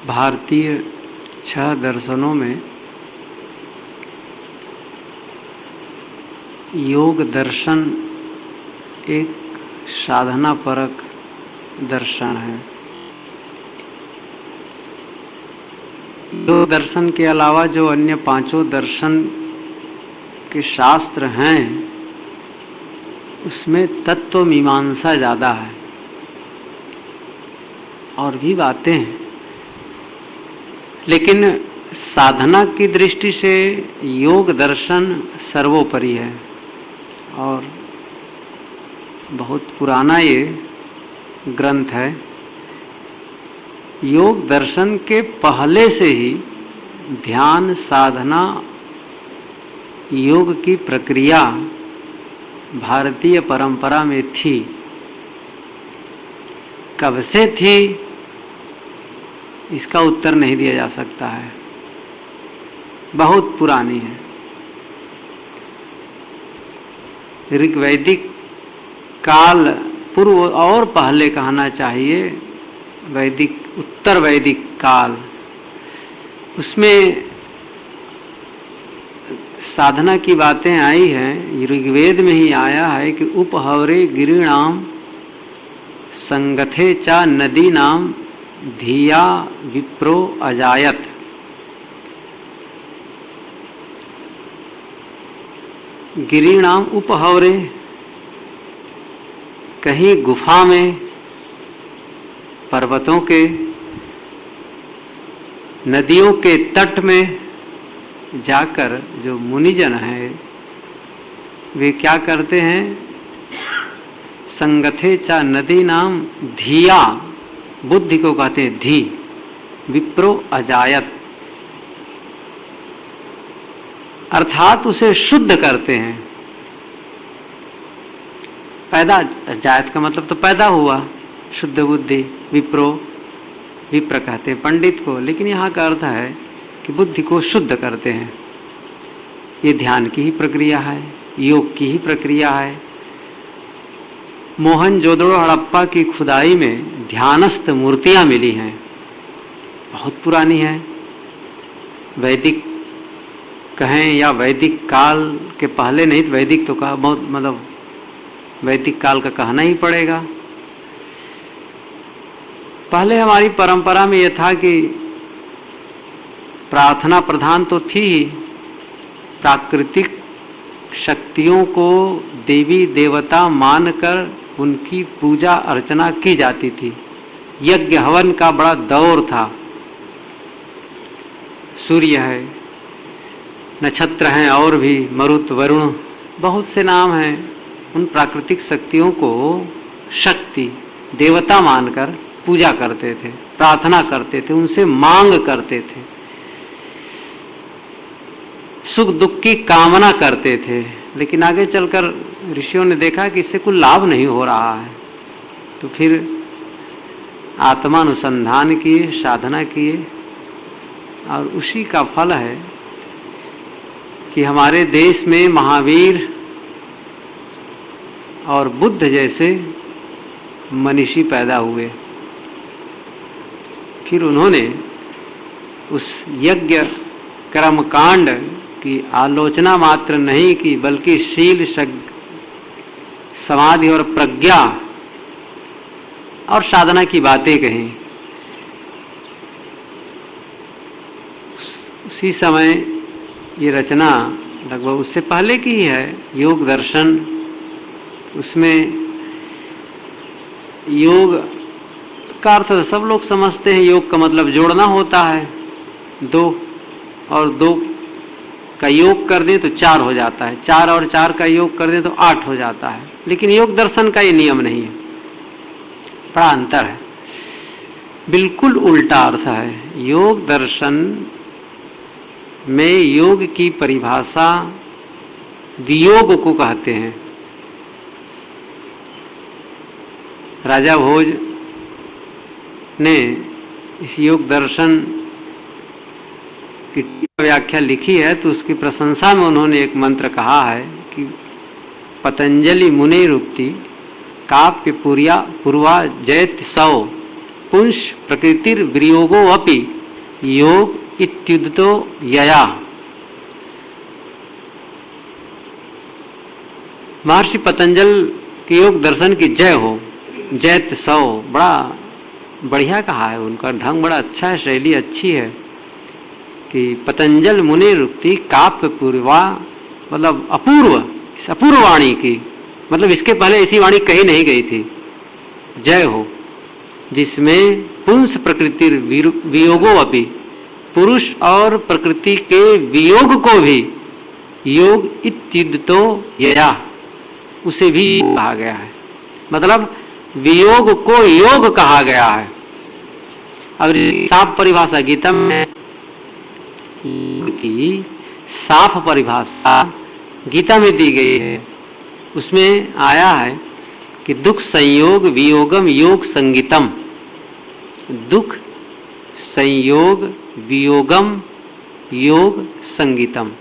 भारतीय 6 दर्शनों में योग दर्शन एक साधना परक दर्शन है। योग दर्शन के अलावा जो अन्य 5 दर्शन के शास्त्र हैं उसमें तत्व मीमांसा ज़्यादा है और भी बातें हैं, लेकिन साधना की दृष्टि से योग दर्शन सर्वोपरि है और बहुत पुराना ये ग्रंथ है। योग दर्शन के पहले से ही ध्यान साधना योग की प्रक्रिया भारतीय परंपरा में थी। कब से थी इसका उत्तर नहीं दिया जा सकता है, बहुत पुरानी है। ऋग्वैदिक काल पूर्व और पहले कहना चाहिए, वैदिक उत्तर वैदिक काल, उसमें साधना की बातें आई हैं। ऋग्वेद में ही आया है कि उपहवरे गिरीणाम संगथे चा नदी नाम धिया विप्रो अजायत। गिरीणाम उपहवरे, कहीं गुफा में, पर्वतों के, नदियों के तट में जाकर जो मुनिजन हैं वे क्या करते हैं, संगथे चा नदी नाम धिया, बुद्धि को कहते हैं धी, विप्रो अजायत, अर्थात उसे शुद्ध करते हैं। पैदा, जायत का मतलब तो पैदा हुआ, शुद्ध बुद्धि, विप्रो, विप्र कहते हैं पंडित को, लेकिन यहाँ का अर्थ है कि बुद्धि को शुद्ध करते हैं। ये ध्यान की ही प्रक्रिया है, योग की ही प्रक्रिया है। मोहनजोदड़ो हड़प्पा की खुदाई में ध्यानस्थ मूर्तियां मिली हैं, बहुत पुरानी है। वैदिक कहें या वैदिक काल के पहले नहीं, तो वैदिक तो कहा, बहुत मतलब वैदिक काल का कहना ही पड़ेगा। पहले हमारी परंपरा में यह था कि प्रार्थना प्रधान तो थी ही, प्राकृतिक शक्तियों को देवी देवता मानकर उनकी पूजा अर्चना की जाती थी। यज्ञ हवन का बड़ा दौर था। सूर्य है, नक्षत्र हैं, और भी मरुत वरुण, बहुत से नाम हैं। उन प्राकृतिक शक्तियों को शक्ति देवता मानकर पूजा करते थे, प्रार्थना करते थे, उनसे मांग करते थे, सुख दुख की कामना करते थे। लेकिन आगे चलकर ऋषियों ने देखा कि इससे कोई लाभ नहीं हो रहा है, तो फिर आत्मानुसंधान किए, साधना किए, और उसी का फल है कि हमारे देश में महावीर और बुद्ध जैसे मनीषी पैदा हुए। फिर उन्होंने उस यज्ञ कर्मकांड की आलोचना मात्र नहीं की, बल्कि शील, समाधि और प्रज्ञा और साधना की बातें कहीं। उसी समय ये रचना लगभग उससे पहले की ही है, योग दर्शन। उसमें योग का अर्थ सब लोग समझते हैं, योग का मतलब जोड़ना होता है, 2 और 2 का योग कर दें तो 4 हो जाता है, 4 और 4 का योग कर दें तो 8 हो जाता है। लेकिन योग दर्शन का ये नियम नहीं है, बड़ा अंतर है, बिल्कुल उल्टा अर्थ है। योग दर्शन में योग की परिभाषा वियोग को कहते हैं। राजा भोज ने इस योग दर्शन की व्याख्या लिखी है, तो उसकी प्रशंसा में उन्होंने एक मंत्र कहा है कि पतंजलि मुनि रुक्ति काप्य पूर्वा जयत सौ पुंस प्रकृतिर वियोगो अपि योग इत्युदितो यया। महर्षि पतंजल के योग दर्शन की जय हो, जयत सौ। बड़ा बढ़िया कहा है, उनका ढंग बड़ा अच्छा है, शैली अच्छी है कि पतंजल मुनि रुक्ति काव्य पूर्वा, मतलब अपूर्व, अपूर्व वाणी की, मतलब इसके पहले ऐसी वाणी कही नहीं गई थी। जय हो, जिसमें पुंस प्रकृति वियोगो अपि, पुरुष और प्रकृति के वियोग को भी योग इत्युदितो यया, उसे भी कहा गया है। मतलब वियोग को योग कहा गया है। अगर साफ परिभाषा गीता में की साफ परिभाषा गीता में दी गई है, उसमें आया है कि दुख संयोग वियोगम योग संगीतम। दुख संयोग वियोगम योग संगीतम।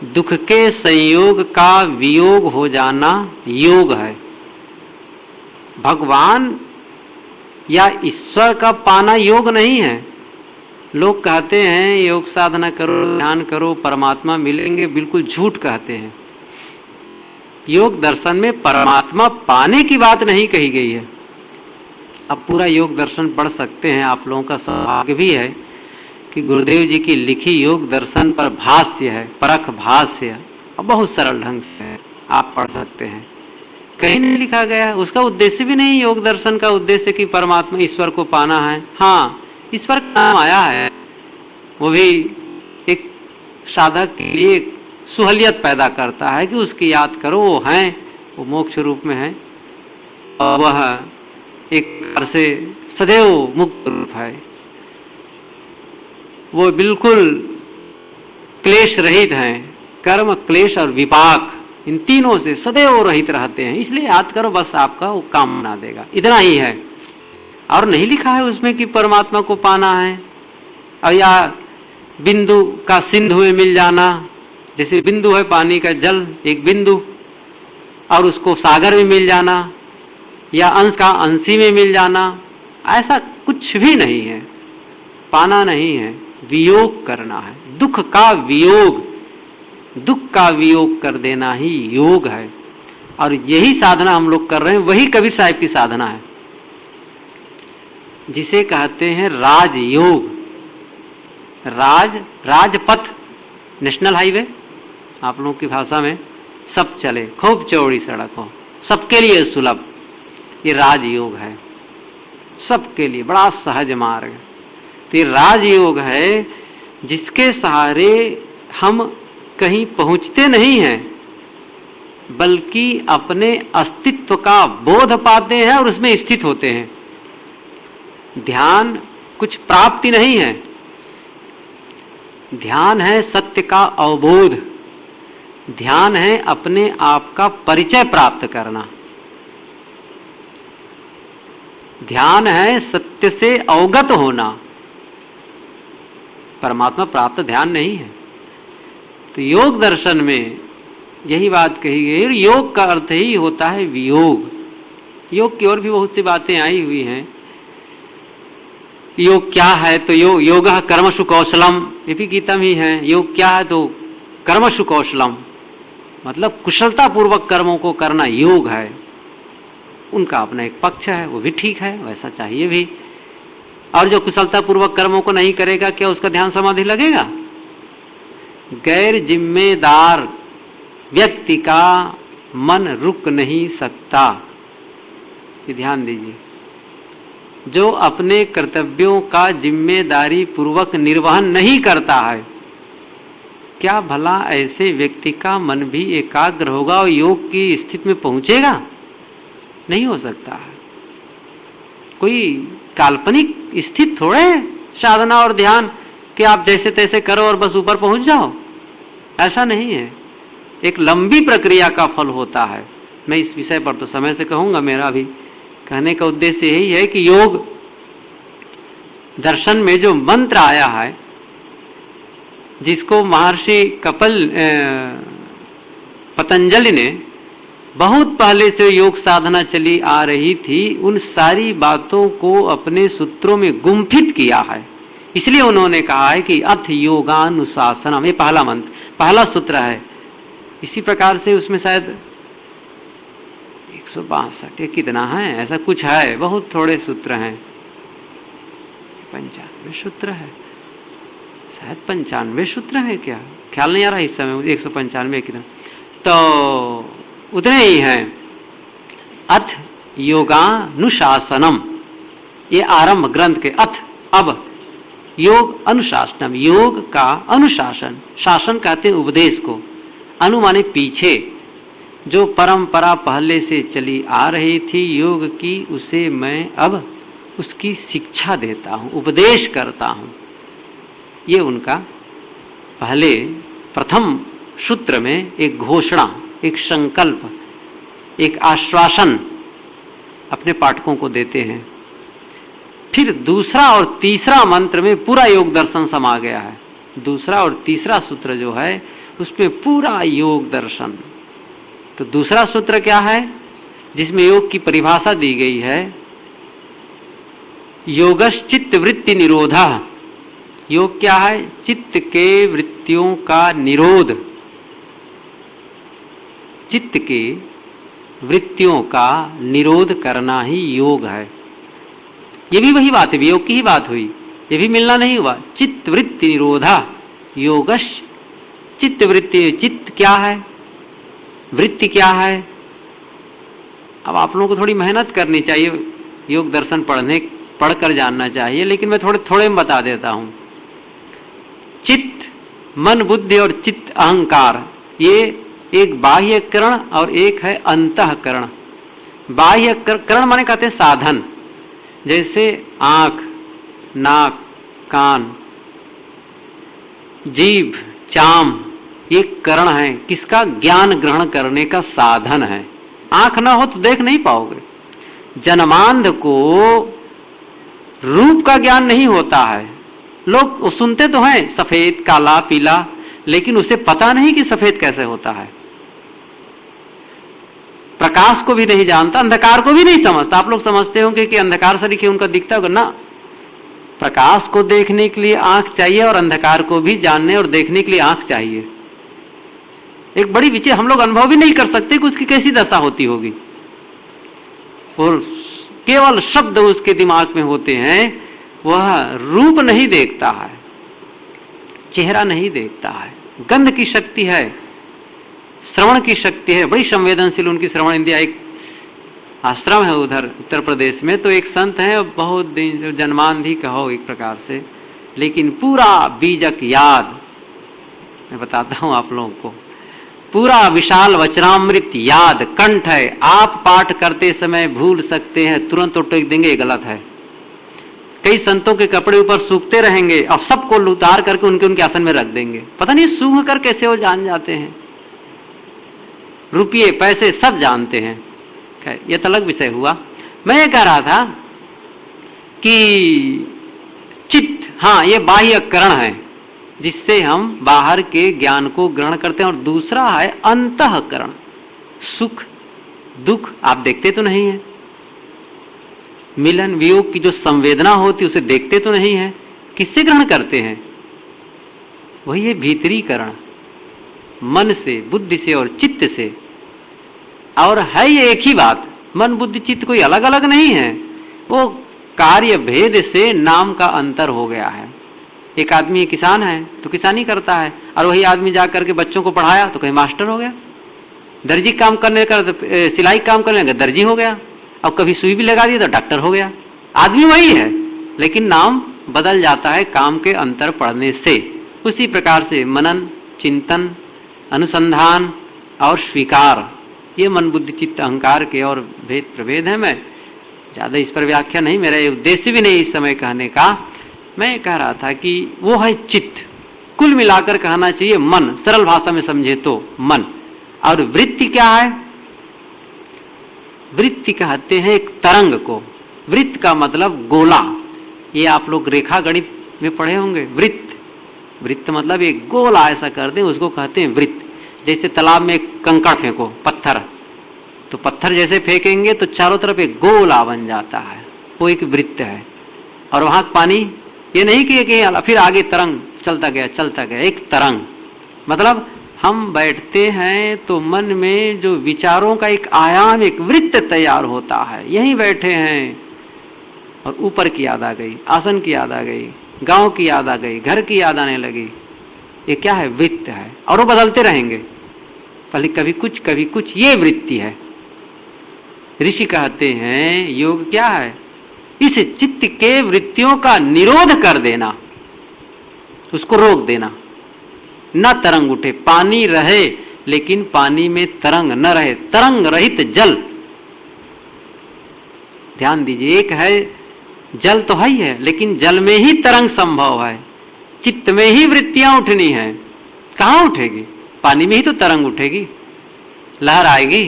दुख के संयोग का वियोग हो जाना योग है। भगवान या ईश्वर का पाना योग नहीं है। लोग कहते हैं योग साधना करो, ध्यान करो, परमात्मा मिलेंगे, बिल्कुल झूठ कहते हैं। योग दर्शन में परमात्मा पाने की बात नहीं कही गई है। अब पूरा योग दर्शन पढ़ सकते हैं, आप लोगों का सौभाग्य भी है कि गुरुदेव जी की लिखी योग दर्शन पर भाष्य है, परख भाष्य है, और बहुत सरल ढंग से है, आप पढ़ सकते हैं। कहीं नहीं लिखा गया, उसका उद्देश्य भी नहीं, योग दर्शन का उद्देश्य कि परमात्मा ईश्वर को पाना है। हाँ, ईश्वर का नाम आया है, वो भी एक साधक के लिए सुहलियत पैदा करता है कि उसकी याद करो, वो हैं, वो मोक्ष रूप में है, और वह एक प्रकार से सदैव मुक्त रूप है। वो बिल्कुल क्लेश रहित हैं, कर्म क्लेश और विपाक इन तीनों से सदैव रहित रहते हैं। इसलिए याद करो, बस आपका वो काम बना देगा, इतना ही है। और नहीं लिखा है उसमें कि परमात्मा को पाना है, और या बिंदु का सिंधु में मिल जाना, जैसे बिंदु है पानी का, जल एक बिंदु, और उसको सागर में मिल जाना, या अंश का अंशी में मिल जाना, ऐसा कुछ भी नहीं है। पाना नहीं है, वियोग करना है। दुख का वियोग, दुख का वियोग कर देना ही योग है। और यही साधना हम लोग कर रहे हैं, वही कबीर साहिब की साधना है, जिसे कहते हैं राजयोग। राजपथ, नेशनल हाईवे, आप लोगों की भाषा में, सब चले, खूब चौड़ी सड़क हो, सबके लिए सुलभ, ये राजयोग है। सबके लिए बड़ा सहज मार्ग। तो ये राजयोग है जिसके सहारे हम कहीं पहुंचते नहीं हैं, बल्कि अपने अस्तित्व का बोध पाते हैं और उसमें स्थित होते हैं। ध्यान कुछ प्राप्ति नहीं है, ध्यान है सत्य का अवबोध, ध्यान है अपने आप का परिचय प्राप्त करना, ध्यान है सत्य से अवगत होना। परमात्मा प्राप्त ध्यान नहीं है। तो योग दर्शन में यही बात कही गई। योग का अर्थ ही होता है वियोग। योग की और भी बहुत सी बातें आई हुई हैं। योग क्या है, तो योग कर्मसु कौशलम, ये भी गीता में ही है। योग क्या है, तो कर्मसु कौशलम, मतलब कुशलता पूर्वक कर्मों को करना योग है। उनका अपना एक पक्ष है, वो भी ठीक है, वैसा चाहिए भी। और जो कुशलता पूर्वक कर्मों को नहीं करेगा, क्या उसका ध्यान समाधि लगेगा? गैर जिम्मेदार व्यक्ति का मन रुक नहीं सकता, ये ध्यान दीजिए। जो अपने कर्तव्यों का जिम्मेदारी पूर्वक निर्वहन नहीं करता है, क्या भला ऐसे व्यक्ति का मन भी एकाग्र होगा और योग की स्थिति में पहुंचेगा? नहीं हो सकता है। कोई काल्पनिक स्थिति थोड़े साधना और ध्यान कि आप जैसे तैसे करो और बस ऊपर पहुंच जाओ, ऐसा नहीं है। एक लंबी प्रक्रिया का फल होता है। मैं इस विषय पर तो समय से कहूंगा, मेरा भी कहने का उद्देश्य यही है कि योग दर्शन में जो मंत्र आया है, जिसको महर्षि पतंजलि ने बहुत पहले से योग साधना चली आ रही थी, उन सारी बातों को अपने सूत्रों में गुंफित किया है। इसलिए उन्होंने कहा है कि अथ योगानुशासनम, ये पहला मंत्र, पहला सूत्र है। इसी प्रकार से उसमें शायद 162 या कितना है, ऐसा कुछ है, बहुत थोड़े सूत्र हैं, 95 सूत्र है, शायद 95 सूत्र है क्या, ख्याल नहीं आ रहा इस समय, 195 कितना, तो उतने ही हैं। अथ योगानुशासनम, ये आरंभ ग्रंथ के अथ, अब योग अनुशासनम, योग का अनुशासन, शासन कहते हैं उपदेश को, अनु माने पीछे, जो परंपरा पहले से चली आ रही थी योग की, उसे मैं अब उसकी शिक्षा देता हूँ, उपदेश करता हूँ। ये उनका पहले प्रथम सूत्र में एक घोषणा, एक संकल्प, एक आश्वासन अपने पाठकों को देते हैं। फिर दूसरा और तीसरा मंत्र में पूरा योग दर्शन समा गया है। दूसरा और तीसरा सूत्र जो है उसमें पूरा योग दर्शन। तो दूसरा सूत्र क्या है, जिसमें योग की परिभाषा दी गई है, योगश्चित्त वृत्ति निरोधा। योग क्या है, चित्त के वृत्तियों का निरोध, चित्त के वृत्तियों का निरोध करना ही योग है। ये भी वही बात है, योग की ही बात हुई, ये भी मिलना नहीं हुआ। चित्त वृत्ति निरोधा, योगश चित्त वृत्ति, चित्त क्या है, वृत्ति क्या है। अब आप लोगों को थोड़ी मेहनत करनी चाहिए, योग दर्शन पढ़कर जानना चाहिए, लेकिन मैं थोड़े में बता देता हूं। चित्त, मन, बुद्धि और चित्त अहंकार, ये एक बाह्य करण और एक है अंतःकरण। बाह्य करण माने कहते हैं साधन, जैसे आंख, नाक, कान, जीभ, चाम, ये करण है, किसका, ज्ञान ग्रहण करने का साधन है। आंख ना हो तो देख नहीं पाओगे। जन्मांध को रूप का ज्ञान नहीं होता है। लोग सुनते तो हैं सफेद, काला, पीला, लेकिन उसे पता नहीं कि सफेद कैसे होता है। प्रकाश को भी नहीं जानता, अंधकार को भी नहीं समझता। आप लोग समझते होंगे कि अंधकार से देखिए उनका दिखता होगा ना। प्रकाश को देखने के लिए आंख चाहिए और अंधकार को भी जानने और देखने के लिए आंख चाहिए। एक बड़ी विचय, हम लोग अनुभव भी नहीं कर सकते कि उसकी कैसी दशा होती होगी। और केवल शब्द उसके दिमाग में होते हैं, वह रूप नहीं देखता है, चेहरा नहीं देखता है, गंध की शक्ति है, श्रवण की शक्ति है, बड़ी संवेदनशील उनकी श्रवण इंद्रिया। एक आश्रम है उधर उत्तर प्रदेश में, तो एक संत है, बहुत दिन से जन्मांधी कहो एक प्रकार से, लेकिन पूरा बीजक याद, मैं बताता हूं आप लोगों को, पूरा विशाल वचनामृत याद कंठ है। आप पाठ करते समय भूल सकते हैं, तुरंत उठक देंगे, गलत है। कई संतों के कपड़े ऊपर सूखते रहेंगे और सबको उतार करके उनके आसन में रख देंगे, पता नहीं सूख कर कैसे वो जान जाते हैं। रुपये पैसे सब जानते हैं। यह तो अलग विषय हुआ। मैं ये कह रहा था कि चित्त, हाँ, ये बाह्य करण है जिससे हम बाहर के ज्ञान को ग्रहण करते हैं, और दूसरा है अंतःकरण, सुख दुख आप देखते तो नहीं है। मिलन वियोग की जो संवेदना होती उसे देखते तो नहीं है, किससे ग्रहण करते हैं, वही है भीतरी करण, मन से, बुद्धि से और चित्त से। और है ये एक ही बात, मन बुद्धि चित्त कोई अलग अलग नहीं है, वो कार्य भेद से नाम का अंतर हो गया है। एक आदमी किसान है तो किसानी करता है, और वही आदमी जाकर के बच्चों को पढ़ाया तो कहीं मास्टर हो गया, दर्जी काम करने का, सिलाई काम करने का दर्जी हो गया, और कभी सुई भी लगा दी तो डॉक्टर हो गया। आदमी वही है, लेकिन नाम बदल जाता है काम के अंतर पढ़ने से। उसी प्रकार से मनन, चिंतन, अनुसंधान और स्वीकार, ये मन बुद्धि चित्त अहंकार के और भेद प्रभेद है। मैं ज़्यादा इस पर व्याख्या नहीं, मेरा उद्देश्य भी नहीं इस समय कहने का। मैं कह रहा था कि वो है चित्त, कुल मिलाकर कहना चाहिए मन, सरल भाषा में समझे तो मन। और वृत्ति क्या है, वृत्ति कहते हैं एक तरंग को। वृत्त का मतलब गोला, ये आप लोग रेखा गणित में पढ़े होंगे। वृत्त, वृत्त मतलब एक गोला ऐसा कर दें, उसको कहते हैं वृत्त। जैसे तालाब में कंकड़ फेंको, पत्थर, तो पत्थर जैसे फेंकेंगे तो चारों तरफ एक गोला बन जाता है, वो एक वृत्त है। और वहां पानी ये नहीं कि फिर आगे तरंग चलता गया, एक तरंग। मतलब हम बैठते हैं तो मन में जो विचारों का एक आयाम, एक वृत्त तैयार होता है। यहीं बैठे हैं और ऊपर की याद आ गई, आसन की याद आ गई, गांव की याद आ गई, घर की याद आने लगी। ये क्या है? वृत्त है। और वो बदलते रहेंगे, पहले कभी कुछ, ये वृत्ति है। ऋषि कहते हैं योग क्या है? इस चित्त के वृत्तियों का निरोध कर देना, उसको रोक देना। न तरंग उठे, पानी रहे लेकिन पानी में तरंग न रहे, तरंग रहित जल। ध्यान दीजिए, एक है जल तो है ही है, लेकिन जल में ही तरंग संभव है, चित्त में ही वृत्तियां उठनी है। कहां उठेगी? पानी में ही तो तरंग उठेगी, लहर आएगी।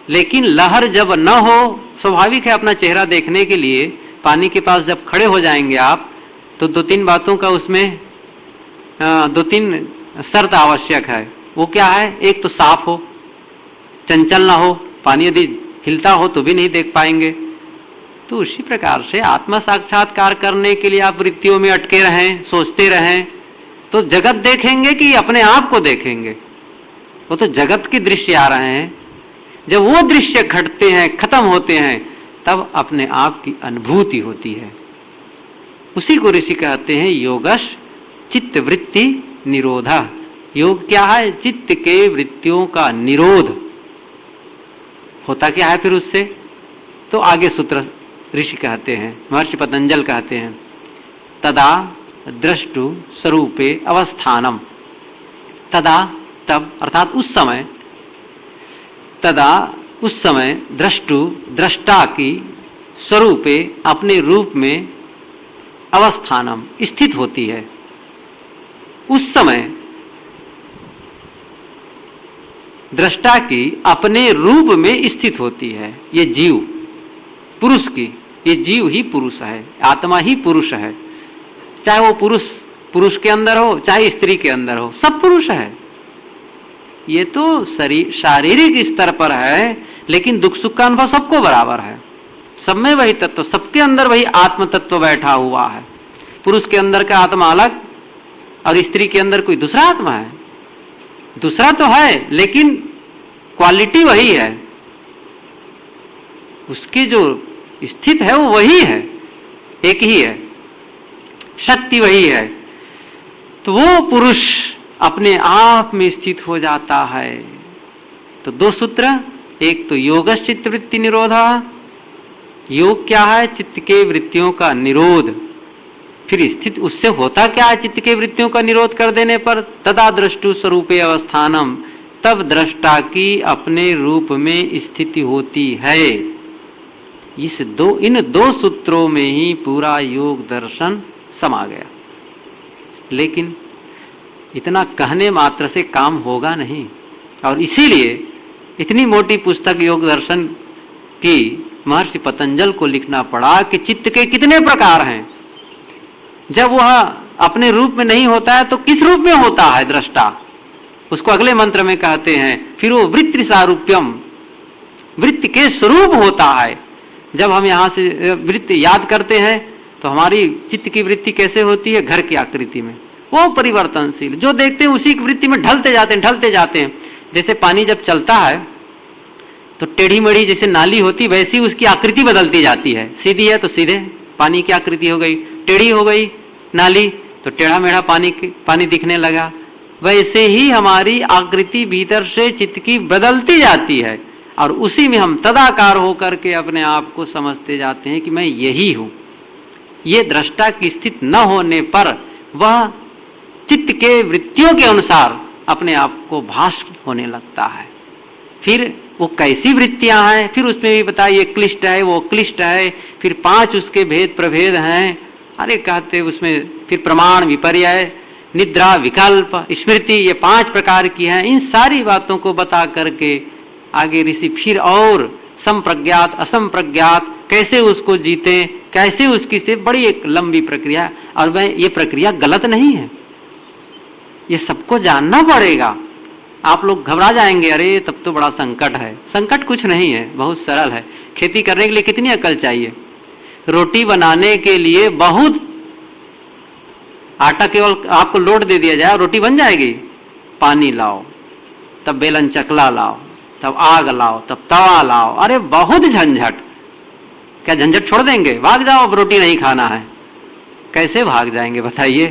लेकिन लहर जब न हो, स्वाभाविक है अपना चेहरा देखने के लिए पानी के पास जब खड़े हो जाएंगे आप, तो दो तीन बातों का उसमें दो तीन शर्त आवश्यक है। वो क्या है? एक तो साफ हो, चंचल ना हो, पानी यदि हिलता हो तो भी नहीं देख पाएंगे। तो उसी प्रकार से आत्मा साक्षात्कार करने के लिए आप वृत्तियों में अटके रहें, सोचते रहें, तो जगत देखेंगे कि अपने आप को देखेंगे? वो तो जगत के दृश्य आ रहे हैं। जब वो दृश्य घटते हैं, खत्म होते हैं, तब अपने आप की अनुभूति होती है। उसी को ऋषि कहते हैं योगश चित्त वृत्ति निरोधा। योग क्या है? चित्त के वृत्तियों का निरोध। होता क्या है फिर उससे? तो आगे सूत्र ऋषि कहते हैं, महर्षि पतंजल कहते हैं, तदा द्रष्टु स्वरूपे अवस्थानम। तदा तब अर्थात उस समय, तदा उस समय द्रष्टु दृष्टा की स्वरूपे अपने रूप में अवस्थानम स्थित होती है। उस समय दृष्टा की अपने रूप में स्थित होती है। ये जीव पुरुष की, ये जीव ही पुरुष है, आत्मा ही पुरुष है। चाहे वो पुरुष के अंदर हो, चाहे स्त्री के अंदर हो, सब पुरुष है। ये तो शारीरिक स्तर पर है, लेकिन दुख सुख का अनुभव सबको बराबर है। सब में वही तत्व, सबके अंदर वही आत्म तत्व बैठा हुआ है। पुरुष के अंदर का आत्मा अलग और स्त्री के अंदर कोई दूसरा आत्मा है? दूसरा तो है, लेकिन क्वालिटी वही है। उसके जो स्थित है वो वही है, एक ही है, शक्ति वही है। तो वो पुरुष अपने आप में स्थित हो जाता है। तो दो सूत्र, एक तो योगश चित्त वृत्ति निरोधा। योग क्या है? चित्त के वृत्तियों का निरोध। फिर स्थित उससे होता क्या है? चित्त के वृत्तियों का निरोध कर देने पर तदा द्रष्टु स्वरूपे अवस्थानम, तब दृष्टा की अपने रूप में स्थिति होती है। इन दो सूत्रों में ही पूरा योग दर्शन समा गया। लेकिन इतना कहने मात्र से काम होगा नहीं, और इसीलिए इतनी मोटी पुस्तक योग दर्शन की महर्षि पतंजल को लिखना पड़ा कि चित्त के कितने प्रकार हैं। जब वह अपने रूप में नहीं होता है तो किस रूप में होता है दृष्टा? उसको अगले मंत्र में कहते हैं, फिर वो वृत्ति सारूप्यम, वृत्ति के स्वरूप होता है। जब हम यहाँ से वृत्ति याद करते हैं तो हमारी चित्त की वृत्ति कैसे होती है? घर की आकृति में, वो परिवर्तनशील, जो देखते हैं उसी की वृत्ति में ढलते जाते हैं। जैसे पानी जब चलता है तो टेढ़ी मेढ़ी जैसे नाली होती, वैसी उसकी आकृति बदलती जाती है। सीधी है तो सीधे पानी की आकृति हो गई, टेढ़ी हो गई नाली तो टेढ़ा मेढ़ा पानी दिखने लगा। वैसे ही हमारी आकृति भीतर से चित्त की बदलती जाती है, और उसी में हम तदाकार होकर के अपने आप को समझते जाते हैं कि मैं यही हूं। ये दृष्टा की स्थिति न होने पर वह चित्त के वृत्तियों के अनुसार अपने आप को भास होने लगता है। फिर वो कैसी वृत्तियां हैं, फिर उसमें भी बताइए, क्लिष्ट है, वो क्लिष्ट है, फिर 5 उसके भेद प्रभेद हैं। अरे कहते उसमें फिर प्रमाण, विपर्यय, निद्रा, विकल्प, स्मृति, ये 5 प्रकार की हैं। इन सारी बातों को बता करके आगे ऋषि फिर और संप्रज्ञात असंप्रज्ञात कैसे उसको जीते, कैसे उसकी स्थिति, बड़ी एक लंबी प्रक्रिया। और वह ये प्रक्रिया गलत नहीं है, ये सबको जानना पड़ेगा। आप लोग घबरा जाएंगे, अरे तब तो बड़ा संकट है। संकट कुछ नहीं है, बहुत सरल है। खेती करने के लिए कितनी अकल चाहिए? रोटी बनाने के लिए बहुत, आटा केवल आपको लोड दे दिया जाए, रोटी बन जाएगी। पानी लाओ, तब बेलन चकला लाओ, तब आग लाओ, तब तवा लाओ, अरे बहुत झंझट। क्या झंझट छोड़ देंगे? भाग जाओ, अब रोटी नहीं खाना है। कैसे भाग जाएंगे बताइए?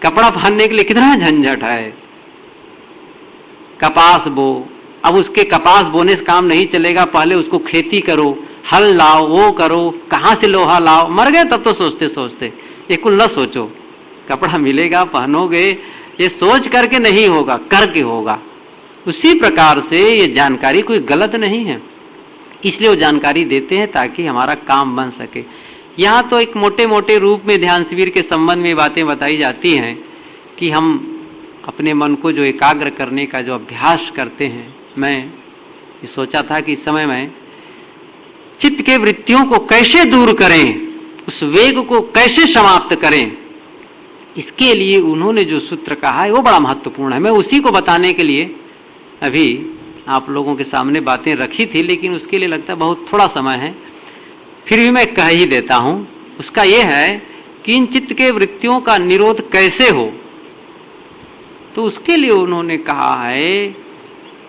कपड़ा पहनने के लिए कितना झंझट है। कपास बो, अब उसके कपास बोने से काम नहीं चलेगा, पहले उसको खेती करो, हल लाओ, वो करो, कहां से लोहा लाओ। मर गए तब तो सोचते सोचते। ये कुल न सोचो, कपड़ा मिलेगा पहनोगे, ये सोच करके नहीं होगा, करके होगा। उसी प्रकार से ये जानकारी कोई गलत नहीं है, इसलिए वो जानकारी देते हैं ताकि हमारा काम बन सके। यहाँ तो एक मोटे मोटे रूप में ध्यान शिविर के संबंध में बातें बताई जाती हैं कि हम अपने मन को जो एकाग्र करने का जो अभ्यास करते हैं। मैं ये सोचा था कि इस समय में चित्त के वृत्तियों को कैसे दूर करें, उस वेग को कैसे समाप्त करें, इसके लिए उन्होंने जो सूत्र कहा है वो बड़ा महत्वपूर्ण है। मैं उसी को बताने के लिए अभी आप लोगों के सामने बातें रखी थी, लेकिन उसके लिए लगता है बहुत थोड़ा समय है, फिर भी मैं कह ही देता हूं। उसका यह है कि इन चित्त के वृत्तियों का निरोध कैसे हो, तो उसके लिए उन्होंने कहा है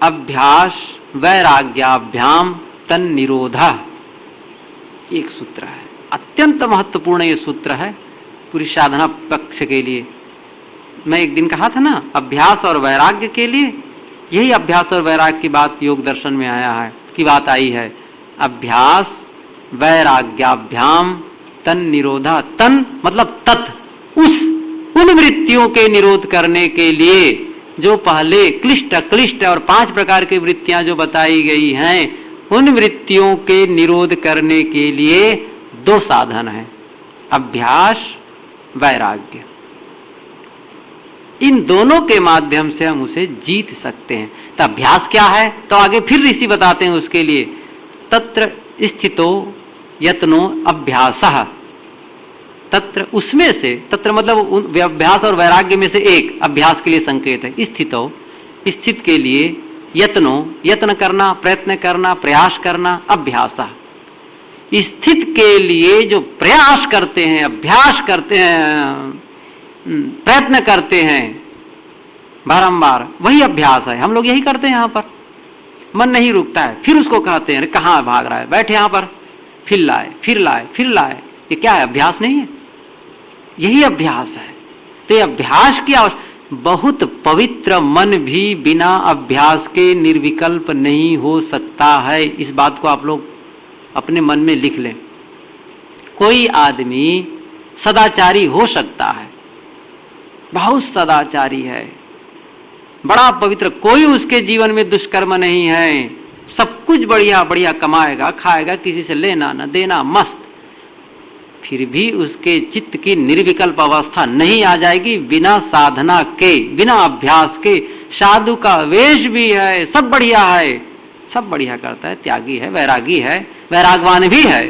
अभ्यास वैराग्याभ्याम तन निरोधा। एक सूत्र है, अत्यंत महत्वपूर्ण ये सूत्र है पूरी साधना पक्ष के लिए। मैं एक दिन कहा था ना, अभ्यास और वैराग्य के लिए, यही अभ्यास और वैराग्य की बात योग दर्शन में आया है, की बात आई है। अभ्यास वैराग्याभ्याम तन निरोधा। तन मतलब तत्, उन वृत्तियों के निरोध करने के लिए जो पहले क्लिष्ट अक्लिष्ट और 5 प्रकार की वृत्तियां जो बताई गई हैं, उन वृत्तियों के निरोध करने के लिए 2 साधन हैं, अभ्यास वैराग्य। इन दोनों के माध्यम से हम उसे जीत सकते हैं। तो अभ्यास क्या है, तो आगे फिर ऋषि बताते हैं उसके लिए, तत्र स्थितो यत्नो अभ्यासः। तत्र उसमें से, तत्र मतलब अभ्यास और वैराग्य में से एक अभ्यास के लिए संकेत है। स्थितो, स्थित के लिए, यत्नो यत्न करना, प्रयत्न करना, प्रयास करना, अभ्यासः। स्थित के लिए जो प्रयास करते हैं, अभ्यास करते हैं, प्रयत्न करते हैं बारंबार, वही अभ्यास है। हम लोग यही करते हैं। यहाँ पर मन नहीं रुकता है, फिर उसको कहते हैं अरे कहाँ भाग रहा है, बैठे यहाँ पर, फिर लाए फिर लाए फिर लाए। ये क्या है? अभ्यास नहीं है, यही अभ्यास है। तो ये अभ्यास की बहुत पवित्र मन भी बिना अभ्यास के निर्विकल्प नहीं हो सकता है। इस बात को आप लोग अपने मन में लिख लें। कोई आदमी सदाचारी हो सकता है, बहुत सदाचारी है, बड़ा पवित्र, कोई उसके जीवन में दुष्कर्म नहीं है, सब कुछ बढ़िया बढ़िया कमाएगा, खाएगा, किसी से लेना न देना, मस्त, फिर भी उसके चित्त की निर्विकल्प अवस्था नहीं आ जाएगी बिना साधना के, बिना अभ्यास के। साधु का वेश भी है, सब बढ़िया है, सब बढ़िया करता है, त्यागी है, वैरागी है, वैरागवान भी है,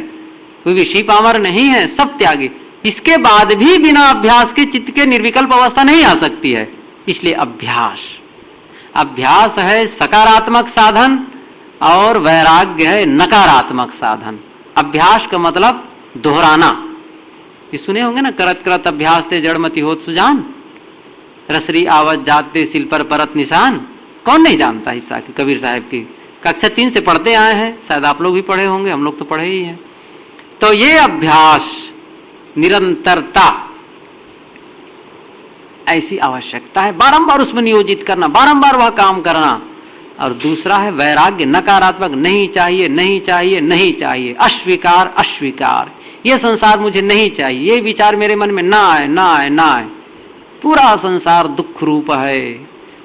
कोई विषय पामर नहीं है, सब त्यागी। इसके बाद भी बिना अभ्यास के चित्त के निर्विकल्प अवस्था नहीं आ सकती है। इसलिए अभ्यास, अभ्यास है सकारात्मक साधन और वैराग्य है नकारात्मक साधन। अभ्यास का मतलब दोहराना। ये सुने होंगे ना, करत करत अभ्यास ते जड़मति होत सुजान, रसरी आवत जाते सिल पर परत निशान। कौन नहीं जानता हिस्सा की कबीर साहब की, कक्षा 3 से पढ़ते आए हैं, शायद आप लोग भी पढ़े होंगे, हम लोग तो पढ़े ही हैं। तो ये अभ्यास, निरंतरता, ऐसी आवश्यकता है, बारंबार उसमें नियोजित करना, बारंबार वह काम करना। और दूसरा है वैराग्य, नकारात्मक, नहीं चाहिए नहीं चाहिए नहीं चाहिए, अस्वीकार अस्वीकार, ये संसार मुझे नहीं चाहिए, ये विचार मेरे मन में ना आए ना आए ना आए, पूरा संसार दुख रूप है,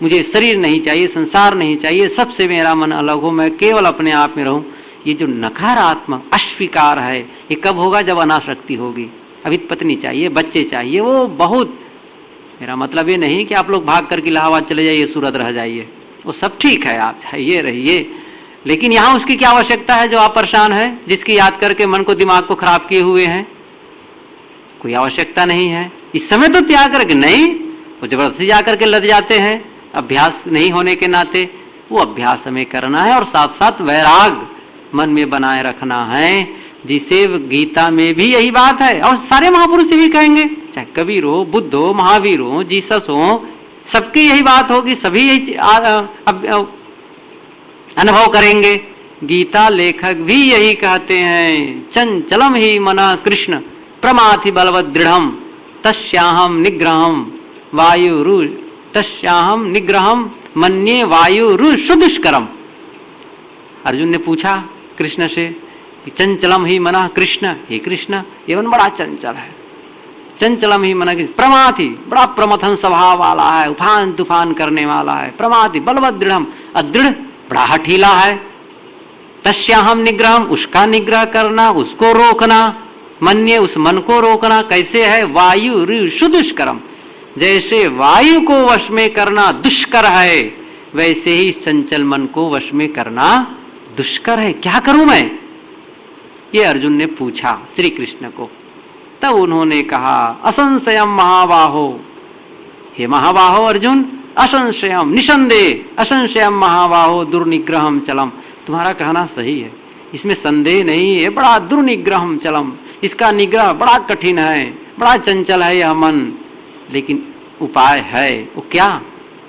मुझे शरीर नहीं चाहिए, संसार नहीं चाहिए, सबसे मेरा मन अलग हो, मैं केवल अपने आप में रहूं। ये जो नकारात्मक अस्वीकार है, ये कब होगा? जब अनासक्ति होगी। अभी पत्नी चाहिए, बच्चे चाहिए, वो बहुत, मेरा मतलब ये नहीं कि आप लोग भाग करके इलाहाबाद चले जाइए, सूरत रह जाइए, वो सब ठीक है, आप चाहिए रहिए, लेकिन यहाँ उसकी क्या आवश्यकता है जो आप परेशान है, जिसकी याद करके मन को दिमाग को खराब किए हुए हैं? कोई आवश्यकता नहीं है। इस समय तो त्याग करके नहीं, वो जबरदस्ती जा करके लद जाते हैं, अभ्यास नहीं होने के नाते वो अभ्यास हमें करना है और साथ साथ वैराग मन में बनाए रखना है, जिसे गीता में भी यही बात है और सारे महापुरुष यही कहेंगे, चाहे कबीर हो, बुद्ध हो, महावीर हो, जीसस हो, सबकी यही बात होगी, सभी यही अनुभव करेंगे। गीता लेखक भी यही कहते हैं, चंचलम ही मना कृष्ण प्रमाथि बलवद दृढ़म तस्याहम निग्रहम वायुरु तस्याहम निग्रहम मन्ये वायुरु सुदुष्करम। अर्जुन ने पूछा कृष्ण से कि चंचलम ही मना कृष्ण, हे कृष्ण ये मन बड़ा चंचल है, चंचलम ही मना कृष्ण, प्रमाथि बड़ा प्रमथन स्वभाव वाला है, उफान तूफान करने वाला है, प्रमाथि बलवद दृढ़म अदृढ़ बड़ा हठीला है, तस्याहम निग्रहम उसका निग्रह करना, उसको रोकना, मन्ये उस मन को रोकना कैसे है, वायु सुदुष्करम, जैसे वायु को वश में करना दुष्कर है वैसे ही इस चंचल मन को वश में करना दुष्कर है, क्या करूं मैं, ये अर्जुन ने पूछा श्री कृष्ण को। तब उन्होंने कहा असंशयम महाबाहो, हे महाबाहो अर्जुन असंशयम निसंदेह असंशयम महाबाहो दुर्निग्रहम चलम, तुम्हारा कहना सही है, इसमें संदेह नहीं है, बड़ा दुर्निग्रहम चलम, इसका निग्रह बड़ा कठिन है, बड़ा चंचल है यह मन, लेकिन उपाय है, वो क्या,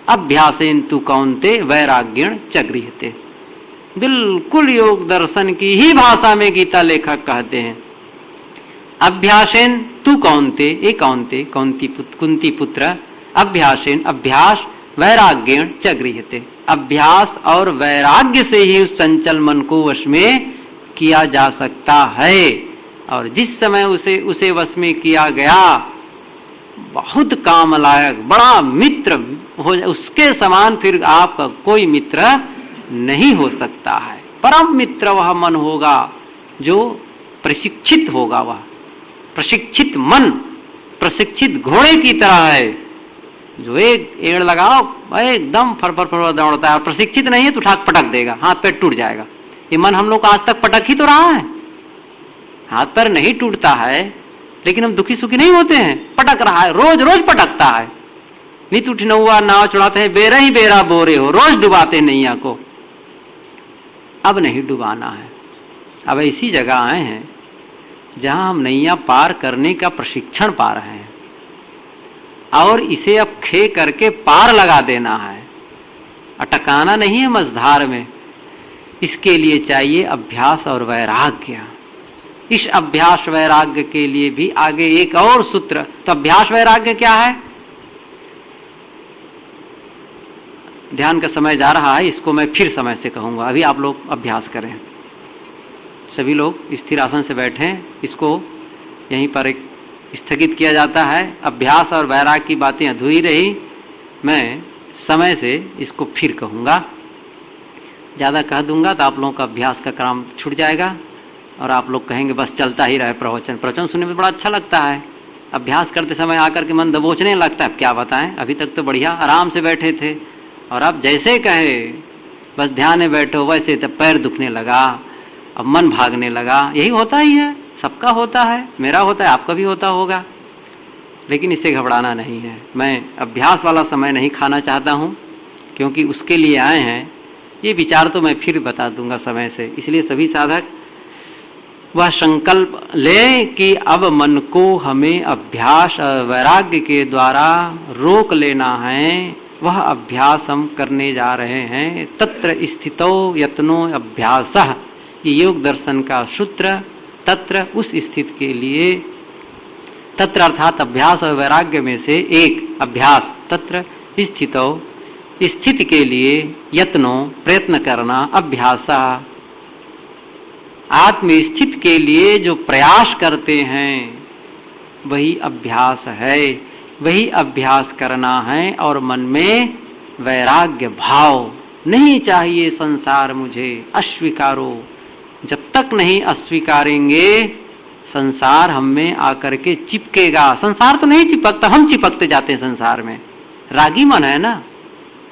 अभ्यासेन तु कौन्ते वैराग्यण च गृह्यते, बिल्कुल योग दर्शन की ही भाषा में गीता लेखक कहते हैं, अभ्यासेन तु कौन्ते, ए कौन्ते कुंती पुत्र, अभ्यासेन अभ्यास वैराग्यण च गृह्यते, अभ्यास और वैराग्य से ही उस चंचल मन को वश में किया जा सकता है, और जिस समय उसे वश में किया गया बहुत काम लायक बड़ा मित्र हो, उसके समान फिर आपका कोई मित्र नहीं हो सकता है, परम मित्र वह मन होगा जो प्रशिक्षित होगा, वह प्रशिक्षित मन प्रशिक्षित घोड़े की तरह है, जो एक एड़ लगाओ एकदम फर दौड़ता है, और प्रशिक्षित नहीं है तो ठाक पटक देगा, हाथ पैर टूट जाएगा। ये मन हम लोग आज तक पटक ही तो रहा है, हाथ पैर नहीं टूटता है लेकिन हम दुखी सुखी नहीं होते हैं, पटक रहा है, रोज रोज पटकता है, नित उठ नौआ नाव चढ़ाते हैं, बेरा ही बेरा बोरे हो, रोज डुबाते हैं नैया को, अब नहीं डुबाना है, अब ऐसी जगह आए हैं जहां हम नैया पार करने का प्रशिक्षण पा रहे हैं और इसे अब खे करके पार लगा देना है, अटकाना नहीं है मझधार में। इसके लिए चाहिए अभ्यास और वैराग्य। इस अभ्यास वैराग्य के लिए भी आगे एक और सूत्र, तो अभ्यास वैराग्य क्या है, ध्यान का समय जा रहा है, इसको मैं फिर समय से कहूंगा, अभी आप लोग अभ्यास करें, सभी लोग स्थिर आसन से बैठें, इसको यहीं पर एक स्थगित किया जाता है। अभ्यास और वैराग्य की बातें अधूरी रही, मैं समय से इसको फिर कहूँगा, ज़्यादा कह दूंगा तो आप लोगों का अभ्यास का काम छूट जाएगा और आप लोग कहेंगे बस चलता ही रहे प्रवचन सुनने में बड़ा अच्छा लगता है, अभ्यास करते समय आकर के मन दबोचने लगता है, क्या बताएं, अभी तक तो बढ़िया आराम से बैठे थे और अब जैसे कहे बस ध्यान में बैठो वैसे तब पैर दुखने लगा, अब मन भागने लगा, यही होता ही है, सबका होता है, मेरा होता है, आपका भी होता होगा, लेकिन इससे घबराना नहीं है। मैं अभ्यास वाला समय नहीं खाना चाहता हूँ क्योंकि उसके लिए आए हैं, ये विचार तो मैं फिर बता दूंगा समय से, इसलिए सभी साधक वह संकल्प लें कि अब मन को हमें अभ्यास और वैराग्य के द्वारा रोक लेना है, वह अभ्यास हम करने जा रहे हैं। तत्र स्थितो यत्नो अभ्यासः, ये योग दर्शन का सूत्र, तत्र उस स्थिति के लिए, तत्र अर्थात अभ्यास और वैराग्य में से एक अभ्यास, तत्र स्थितो स्थिति के लिए, यत्नो प्रयत्न करना, अभ्यास आत्मस्थिति के लिए जो प्रयास करते हैं वही अभ्यास है, वही अभ्यास करना है। और मन में वैराग्य भाव, नहीं चाहिए संसार मुझे, अस्वीकारो, जब तक नहीं अस्वीकारेंगे संसार हम में आकर के चिपकेगा। संसार तो नहीं चिपकता, हम चिपकते जाते हैं संसार में, रागी मन है ना,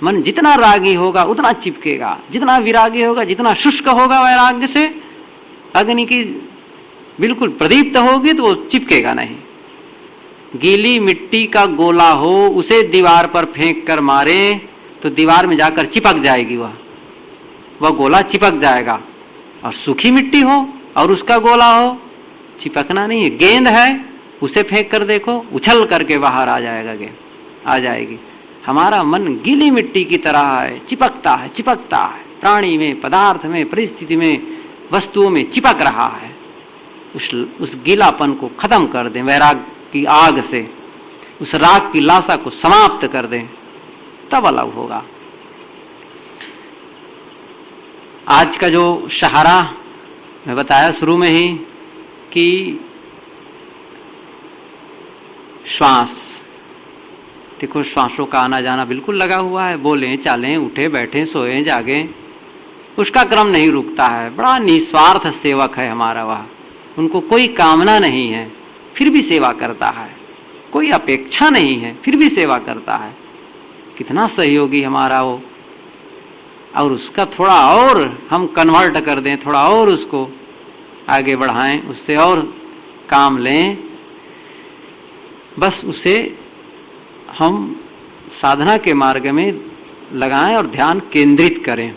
मन जितना रागी होगा उतना चिपकेगा, जितना विरागी होगा, जितना शुष्क होगा वैराग्य से, अग्नि की बिल्कुल प्रदीप्त होगी तो वो चिपकेगा नहीं। गीली मिट्टी का गोला हो, उसे दीवार पर फेंक कर मारे तो दीवार में जाकर चिपक जाएगी, वह गोला चिपक जाएगा। और सूखी मिट्टी हो और उसका गोला हो, चिपकना नहीं है। गेंद है, उसे फेंक कर देखो, उछल करके बाहर आ जाएगा, गेंद आ जाएगी। हमारा मन गीली मिट्टी की तरह है, चिपकता है, चिपकता है, प्राणी में, पदार्थ में, परिस्थिति में, वस्तुओं में चिपक रहा है। उस गीलापन को खत्म कर दें वैराग की आग से, उस राग की लाशा को समाप्त कर दें, तब अलग होगा। आज का जो सहारा मैं बताया शुरू में ही कि श्वास, देखो श्वासों का आना जाना बिल्कुल लगा हुआ है। बोलें, चालें, उठे, बैठें, सोएं, जागें, उसका क्रम नहीं रुकता है। बड़ा निस्वार्थ सेवक है हमारा वह, उनको कोई कामना नहीं है फिर भी सेवा करता है, कोई अपेक्षा नहीं है फिर भी सेवा करता है। कितना सहयोगी हमारा वो। और उसका थोड़ा और हम कन्वर्ट कर दें, थोड़ा और उसको आगे बढ़ाएं, उससे और काम लें, बस उसे हम साधना के मार्ग में लगाएं और ध्यान केंद्रित करें।